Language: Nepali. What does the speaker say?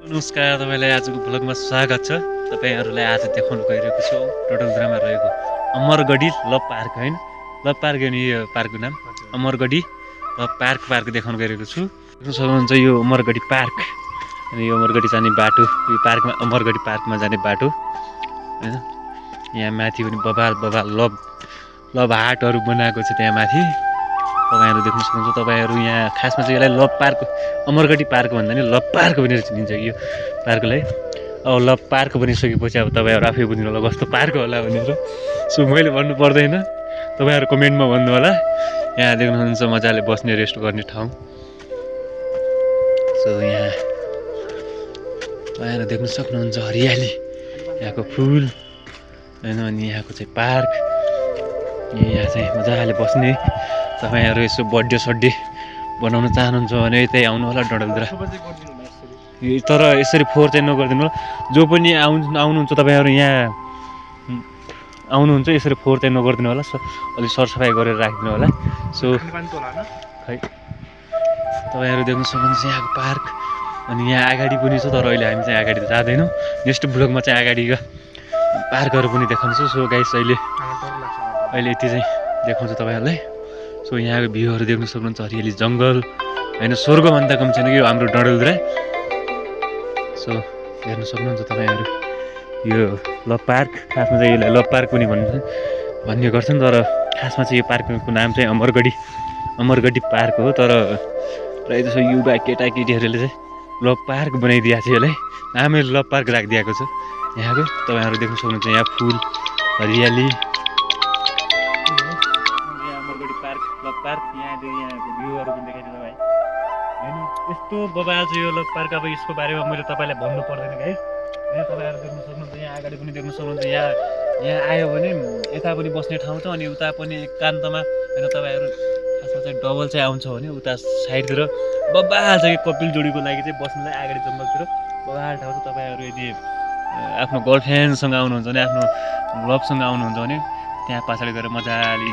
नमस्कार, तपाईँलाई आजको भ्लगमा स्वागत छ। तपाईँहरूलाई आज देखाउन गइरहेको छु डडेलधुरामा रहेको अमरगढी लभ पार्क होइन, लभ पार्क हो नि यो पार्कको नाम अमरगढी लभ पार्क देखाउन गइरहेको छु। देख्न सक्नुहुन्छ यो अमरगढी पार्क अनि यो अमरगढी जाने बाटो, यो पार्कमा अमरगढी पार्कमा जाने बाटो होइन। यहाँ माथि पनि बबाल बबाल लभ हार्टहरू बनाएको छ त्यहाँ माथि, तपाईँहरू देख्न सक्नुहुन्छ। तपाईँहरू यहाँ खासमा चाहिँ यसलाई लभ पार्क अमरगढी पार्क भन्दा नि लभ पार्क भनेर चिनिन्छ यो पार्कलाई। अब लभ पार्क बनिसकेपछि अब तपाईँहरू आफै बुझ्नु होला कस्तो पार्क होला भनेर। सो मैले भन्नु पर्दैन, तपाईँहरू कमेन्टमा भन्नु होला। यहाँ देख्नुहुन्छ मजाले बस्ने रेस्ट गर्ने ठाउँ। सो यहाँ तपाईँहरू देख्न सक्नुहुन्छ हरियाली, यहाँको फुल होइन, अनि यहाँको चाहिँ पार्क। यहाँ चाहिँ मजाले बस्ने, तपाईँहरू यसो बर्थडे सड्डे बनाउन चाहनुहुन्छ भने यतै आउनु होला डडेलधुरा। तर यसरी फोहोर चाहिँ नगरिदिनु होला। जो पनि आउनुहुन्छ तपाईँहरू यहाँ आउनुहुन्छ यसरी फोहोर चाहिँ नगरिदिनु होला। अलिक सरसफाइ गरेर राखिदिनु होला। सो खै तपाईँहरू देख्न सक्नुहुन्छ यहाँको पार्क। अनि यहाँ अगाडि पनि छ, तर अहिले हामी चाहिँ अगाडि जाँदैनौँ। नेक्स्ट भ्लगमा चाहिँ अगाडिका पार्कहरू पनि देखाउँछु। सो गाइस अहिले यति चाहिँ देखाउँछु तपाईँहरूलाई। सो यहाँको भ्यूहरू देख्न सक्नुहुन्छ, हरियाली जङ्गल होइन, स्वर्गभन्दा कम छैन कि हाम्रो डडेलधुरा। सो हेर्न सक्नुहुन्छ तपाईँहरू यो लभ पार्क। खासमा चाहिँ यसलाई लभ पार्क पनि भन्ने गर्छन्, तर खासमा चाहिँ यो पार्कको नाम चाहिँ अमरगढी पार्क हो। तर प्रायः जसो युवा केटाकेटीहरूले चाहिँ लभ पार्क बनाइदिएको छ, यसलाई नामै लभ पार्क राखिदिएको छ यहाँको। तपाईँहरू देख्न सक्नुहुन्छ यहाँ फुल हरियाली, लभ पार्क। यहाँको भ्यूहरू पनि देखाइदिनु तपाईँ होइन, यस्तो बबाल छ यो लभ पार्क। अब यसको बारेमा मैले तपाईँलाई भन्नु पर्दैन गाइस। यहाँ तपाईँहरू देख्न सक्नुहुन्छ, यहाँ अगाडि पनि देख्न सक्नुहुन्छ। यहाँ आयो भने यता पनि बस्ने ठाउँ छ, अनि उता पनि एकान्तमा होइन। तपाईँहरू खासमा चाहिँ डबल चाहिँ आउँछ भने उता साइडतिर बबाल छ कि कपिल जोडीको लागि चाहिँ बस्नुलाई अगाडि जङ्गलतिर बबाल ठाउँ छ। तपाईँहरू यदि आफ्नो गर्लफ्रेन्डसँग आउनुहुन्छ भने, आफ्नो लभसँग आउनुहुन्छ भने त्यहाँ पछाडि गएर मजाले